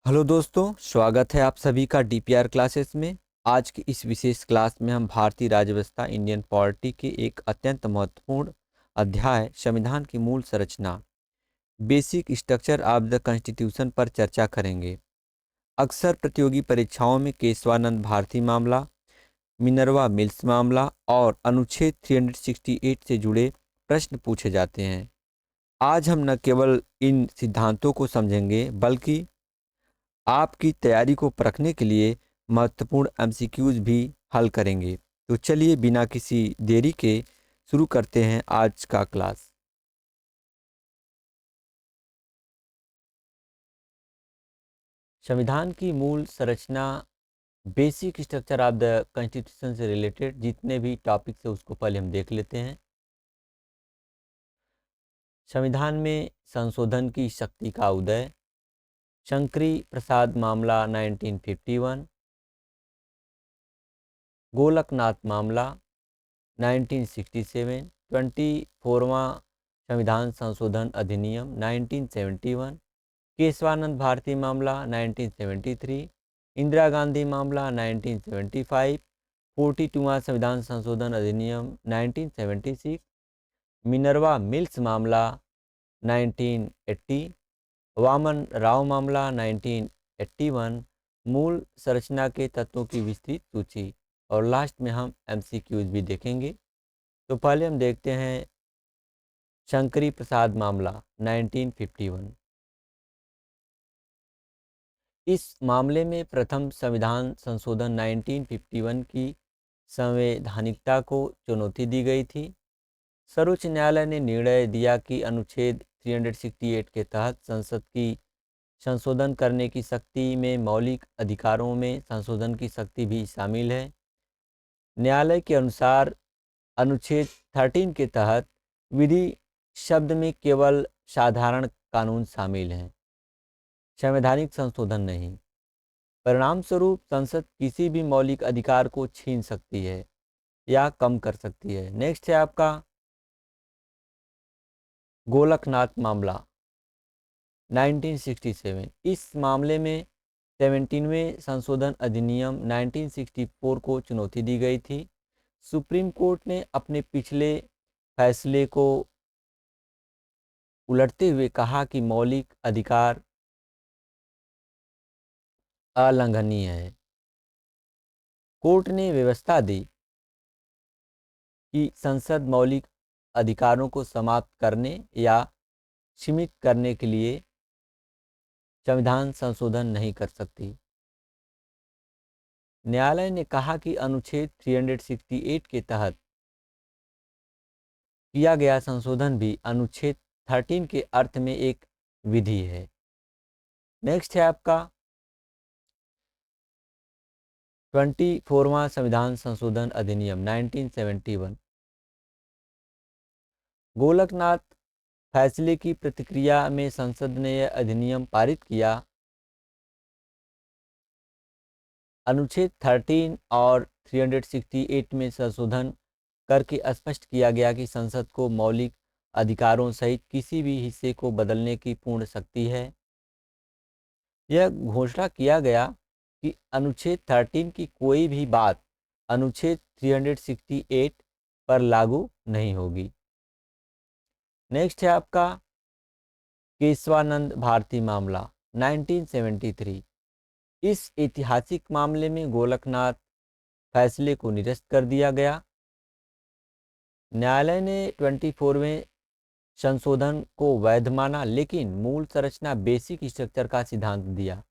Hello दोस्तों, स्वागत है आप सभी का डीपीआर क्लासेस में। आज की इस विशेष क्लास में हम भारतीय राज्य व्यवस्था इंडियन पॉलिटी के एक अत्यंत महत्वपूर्ण अध्याय संविधान की मूल संरचना basic structure of the constitution पर चर्चा करेंगे। अक्सर प्रतियोगी परीक्षाओं में केशवानंद भारती मामला, मिनर्वा मिल्स मामला और अनुच्छेद 368 से जुड़े प्रश्न पूछे जाते हैं। आज हम न केवल इन सिद्धांतों को समझेंगे बल्कि आपकी तैयारी को परखने के लिए महत्वपूर्ण एमसीक्यूज भी हल करेंगे। तो चलिए बिना किसी देरी के शुरू करते हैं आज का क्लास। संविधान की मूल संरचना basic structure of the constitution से रिलेटेड जितने भी टॉपिक्स है उसको पहले हम देख लेते हैं। संविधान में संशोधन की शक्ति का उदय, शंकरी प्रसाद मामला 1951, गोलकनाथ मामला 1967, 24वां संविधान संशोधन अधिनियम 1971, केशवानंद भारती मामला 1973, इंदिरा गांधी मामला 1975, 42वां संविधान संशोधन अधिनियम 1976, मिनर्वा मिल्स मामला 1980, वामन राव मामला 1981, मूल संरचना के तत्वों की विस्तृत सूची, और लास्ट में हम एमसीक्यूज भी देखेंगे। तो पहले हम देखते हैं शंकरी प्रसाद मामला 1951। इस मामले में प्रथम संविधान संशोधन 1951 की संवैधानिकता को चुनौती दी गई थी। सर्वोच्च न्यायालय ने निर्णय दिया कि अनुच्छेद 368 के तहत संसद की संशोधन करने की शक्ति में मौलिक अधिकारों में संशोधन की शक्ति भी शामिल है। न्यायालय के अनुसार अनुच्छेद 13 के तहत विधि शब्द में केवल साधारण कानून शामिल हैं, संवैधानिक संशोधन नहीं। परिणाम स्वरूप संसद किसी भी मौलिक अधिकार को छीन सकती है या कम कर सकती है। नेक्स्ट है आपका गोलकनाथ मामला 1967। इस मामले में 17वें संशोधन अधिनियम 1964 को चुनौती दी गई थी। सुप्रीम कोर्ट ने अपने पिछले फैसले को उलटते हुए कहा कि मौलिक अधिकार अलंघनीय है। कोर्ट ने व्यवस्था दी कि संसद मौलिक अधिकारों को समाप्त करने या सीमित करने के लिए संविधान संशोधन नहीं कर सकती। न्यायालय ने कहा कि अनुच्छेद 368 के तहत किया गया संशोधन भी अनुच्छेद 13 के अर्थ में एक विधि है। नेक्स्ट है आपका 24वां संविधान संशोधन अधिनियम 1971। गोलकनाथ फैसले की प्रतिक्रिया में संसद ने यह अधिनियम पारित किया। अनुच्छेद 13 और 368 में संशोधन करके स्पष्ट किया गया कि संसद को मौलिक अधिकारों सहित किसी भी हिस्से को बदलने की पूर्ण शक्ति है। यह घोषणा किया गया कि अनुच्छेद 13 की कोई भी बात अनुच्छेद 368 पर लागू नहीं होगी। नेक्स्ट है आपका केशवानंद भारती मामला 1973। इस ऐतिहासिक मामले में गोलकनाथ फैसले को निरस्त कर दिया गया। न्यायालय ने 24वें संशोधन को वैध माना, लेकिन मूल संरचना बेसिक स्ट्रक्चर का सिद्धांत दिया।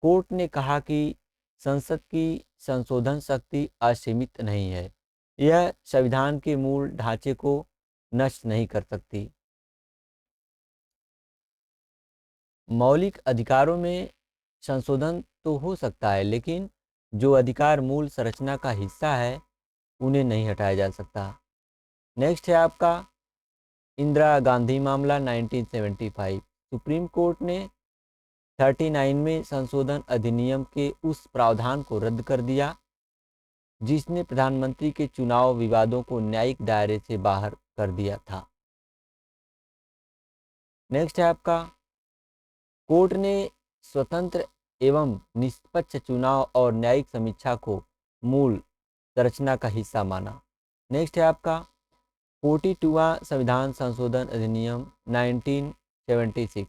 कोर्ट ने कहा कि संसद की संशोधन शक्ति असीमित नहीं है, यह संविधान के मूल ढांचे को नष्ट नहीं कर सकती। मौलिक अधिकारों में संशोधन तो हो सकता है, लेकिन जो अधिकार मूल संरचना का हिस्सा है उन्हें नहीं हटाया जा सकता। नेक्स्ट है आपका इंदिरा गांधी मामला 1975। सुप्रीम कोर्ट ने 39वें संशोधन अधिनियम के उस प्रावधान को रद्द कर दिया जिसने प्रधानमंत्री के चुनाव विवादों को न्यायिक दायरे से बाहर कर दिया था। नेक्स्ट है आपका कोर्ट ने स्वतंत्र एवं निष्पक्ष चुनाव और न्यायिक समीक्षा को मूल संरचना का हिस्सा माना। नेक्स्ट है आपका 42वां संविधान संशोधन अधिनियम 1976।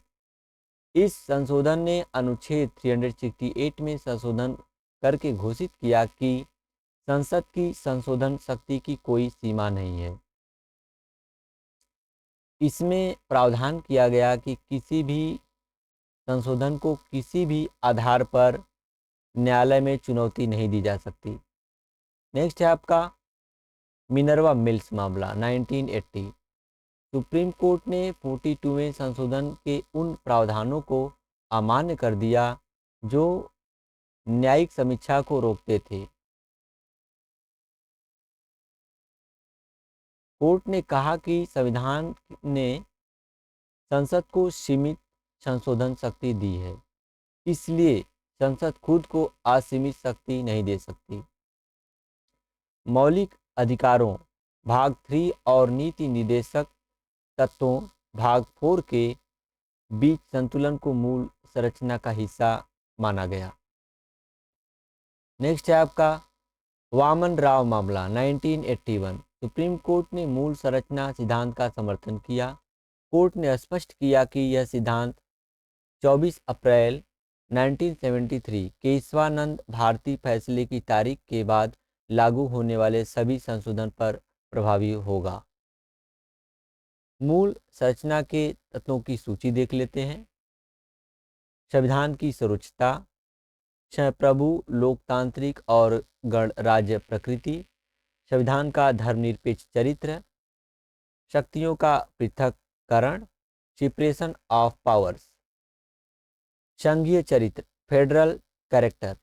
इस संशोधन ने अनुच्छेद 368 में संशोधन करके घोषित किया कि संसद की संशोधन शक्ति की कोई सीमा नहीं है। इसमें प्रावधान किया गया कि किसी भी संशोधन को किसी भी आधार पर न्यायालय में चुनौती नहीं दी जा सकती। नेक्स्ट है आपका मिनर्वा मिल्स मामला 1980। सुप्रीम कोर्ट ने 42वें संशोधन के उन प्रावधानों को अमान्य कर दिया जो न्यायिक समीक्षा को रोकते थे। कोर्ट ने कहा कि संविधान ने संसद को सीमित संशोधन शक्ति दी है, इसलिए संसद खुद को असीमित शक्ति नहीं दे सकती। मौलिक अधिकारों भाग 3 और नीति निर्देशक तत्वों भाग 4 के बीच संतुलन को मूल संरचना का हिस्सा माना गया। नेक्स्ट है आपका वामन राव मामला 1981। सुप्रीम कोर्ट ने मूल संरचना सिद्धांत का समर्थन किया। कोर्ट ने स्पष्ट किया कि यह सिद्धांत 24 अप्रैल 1973 केशवानंद भारती फैसले की तारीख के बाद लागू होने वाले सभी संशोधन पर प्रभावी होगा। मूल संरचना के तत्वों की सूची देख लेते हैं। संविधान की सर्वोच्चता, प्रभु लोकतांत्रिक और गणराज्य प्रकृति, संविधान का धर्मनिरपेक्ष चरित्र, शक्तियों का पृथक्करण, सेपरेशन ऑफ पावर्स, संघीय चरित्र, फेडरल कैरेक्टर,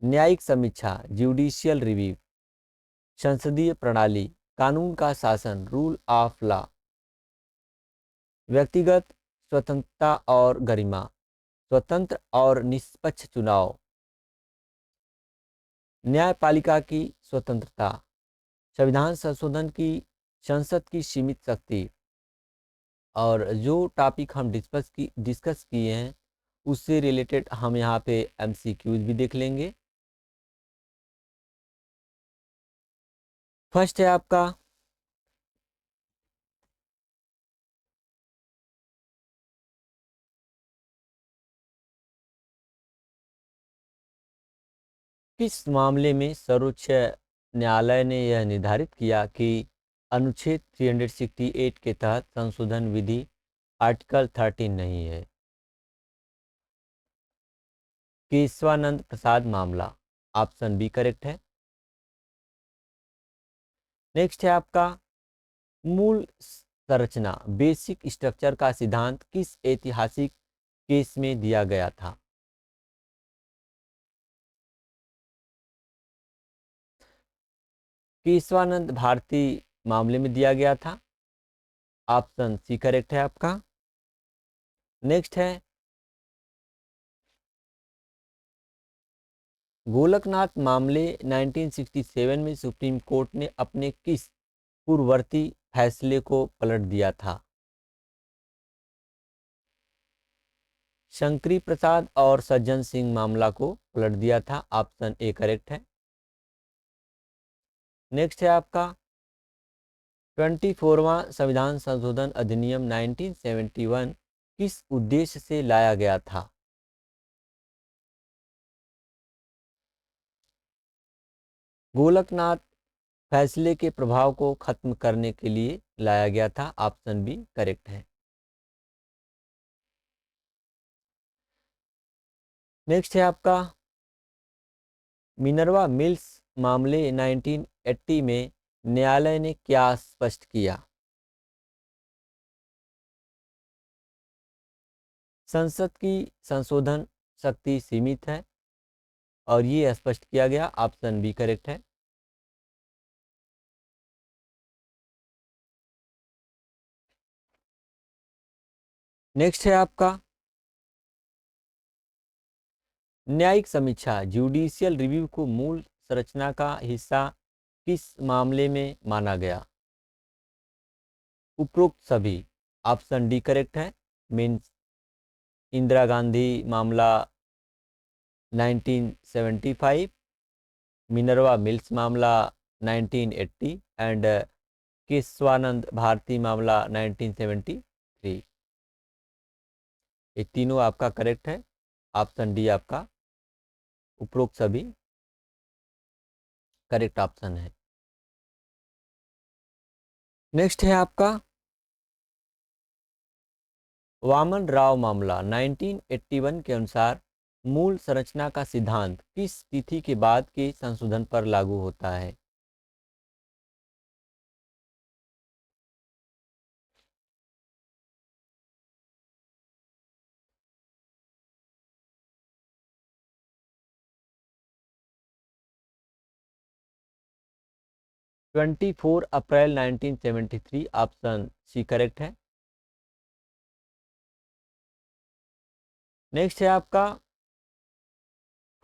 न्यायिक समीक्षा, जुडिशियल रिव्यू, संसदीय प्रणाली, कानून का शासन, रूल ऑफ लॉ, व्यक्तिगत स्वतंत्रता और गरिमा, स्वतंत्र और निष्पक्ष चुनाव, न्यायपालिका की स्वतंत्रता, संविधान संशोधन की संसद की सीमित शक्ति। और जो टॉपिक हम डिस्कस किए हैं उससे रिलेटेड हम यहाँ पे एमसीक्यूज भी देख लेंगे। फर्स्ट है आपका किस मामले में सर्वोच्च न्यायालय ने यह निर्धारित किया कि अनुच्छेद 368 के तहत संशोधन विधि आर्टिकल 13 नहीं है? केशवानंद प्रसाद मामला, ऑप्शन बी करेक्ट है। नेक्स्ट है आपका मूल संरचना, बेसिक स्ट्रक्चर का सिद्धांत किस ऐतिहासिक केस में दिया गया था? केशवानंद भारती मामले में दिया गया था। ऑप्शन सी करेक्ट है आपका। नेक्स्ट है गोलकनाथ मामले 1967 में सुप्रीम कोर्ट ने अपने किस पूर्ववर्ती फैसले को पलट दिया था? शंकरी प्रसाद और सज्जन सिंह मामला को पलट दिया था। ऑप्शन ए करेक्ट है। नेक्स्ट है आपका 24वां संविधान संशोधन अधिनियम 1971 किस उद्देश्य से लाया गया था? गोलकनाथ फैसले के प्रभाव को खत्म करने के लिए लाया गया था। ऑप्शन बी करेक्ट है। नेक्स्ट है आपका मिनर्वा मिल्स मामले 1980 में न्यायालय ने क्या स्पष्ट किया? संसद की संशोधन शक्ति सीमित है और ये स्पष्ट किया गया। ऑप्शन बी करेक्ट है। नेक्स्ट है आपका न्यायिक समीक्षा, जुडिशियल रिव्यू को मूल संरचना का हिस्सा किस मामले में माना गया? उपरोक्त सभी। ऑप्शन डी करेक्ट है। मीन्स इंदिरा गांधी मामला, 1975, मिनर्वा मिल्स मामला 1980 एंड केशवानंद भारती मामला 1973। ये तीनों आपका करेक्ट है। ऑप्शन डी आपका उपरोक्त सभी करेक्ट ऑप्शन है। नेक्स्ट है आपका वामन राव मामला 1981 के अनुसार मूल संरचना का सिद्धांत किस तिथि के बाद के संशोधन पर लागू होता है? 24 अप्रैल 1973 ऑप्शन सी करेक्ट है। नेक्स्ट है आपका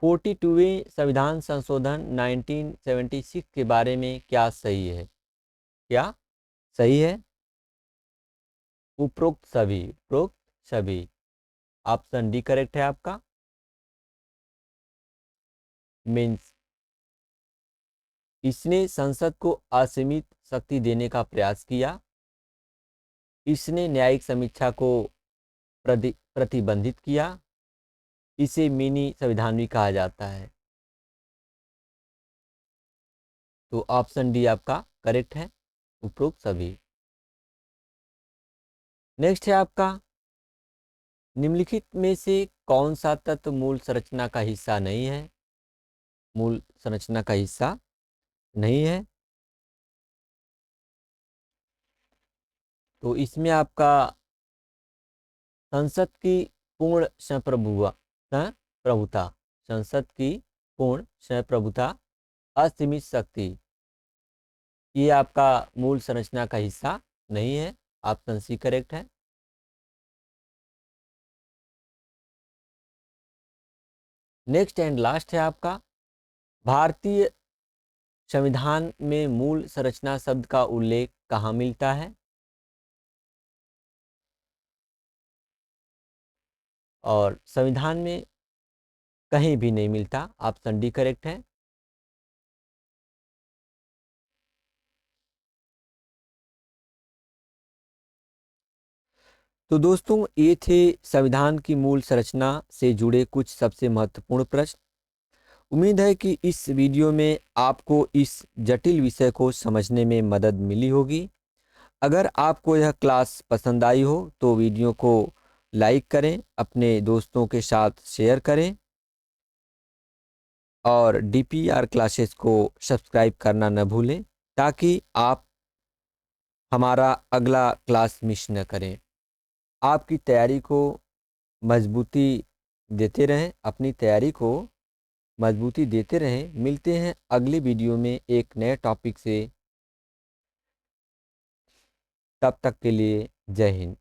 42वें संविधान संशोधन 1976 के बारे में क्या सही है? क्या सही है? उपरोक्त सभी ऑप्शन डी करेक्ट है आपका। मीन्स इसने संसद को असीमित शक्ति देने का प्रयास किया, इसने न्यायिक समीक्षा को प्रतिबंधित किया, इसे मिनी संविधान भी कहा जाता है। तो ऑप्शन डी आपका करेक्ट है, उपरोक्त सभी। नेक्स्ट है आपका निम्नलिखित में से कौन सा तत्व मूल संरचना का हिस्सा नहीं है? मूल संरचना का हिस्सा नहीं है। तो इसमें आपका संसद की पूर्ण संप्रभुता, संसद की पूर्ण संप्रभुता, असीमित शक्ति, ये आपका मूल संरचना का हिस्सा नहीं है। ऑप्शन सी करेक्ट है। नेक्स्ट एंड लास्ट है आपका भारतीय संविधान में मूल संरचना शब्द का उल्लेख कहाँ मिलता है? और संविधान में कहीं भी नहीं मिलता। ऑप्शन डी करेक्ट है। तो दोस्तों ये थे संविधान की मूल संरचना से जुड़े कुछ सबसे महत्वपूर्ण प्रश्न। उम्मीद है कि इस वीडियो में आपको इस जटिल विषय को समझने में मदद मिली होगी। अगर आपको यह क्लास पसंद आई हो तो वीडियो को लाइक करें, अपने दोस्तों के साथ शेयर करें और डीपीआर क्लासेस को सब्सक्राइब करना न भूलें ताकि आप हमारा अगला क्लास मिस न करें। आपकी तैयारी को मजबूती देते रहें, अपनी तैयारी को मजबूती देते रहें। मिलते हैं अगली वीडियो में एक नए टॉपिक से। तब तक के लिए जय हिंद।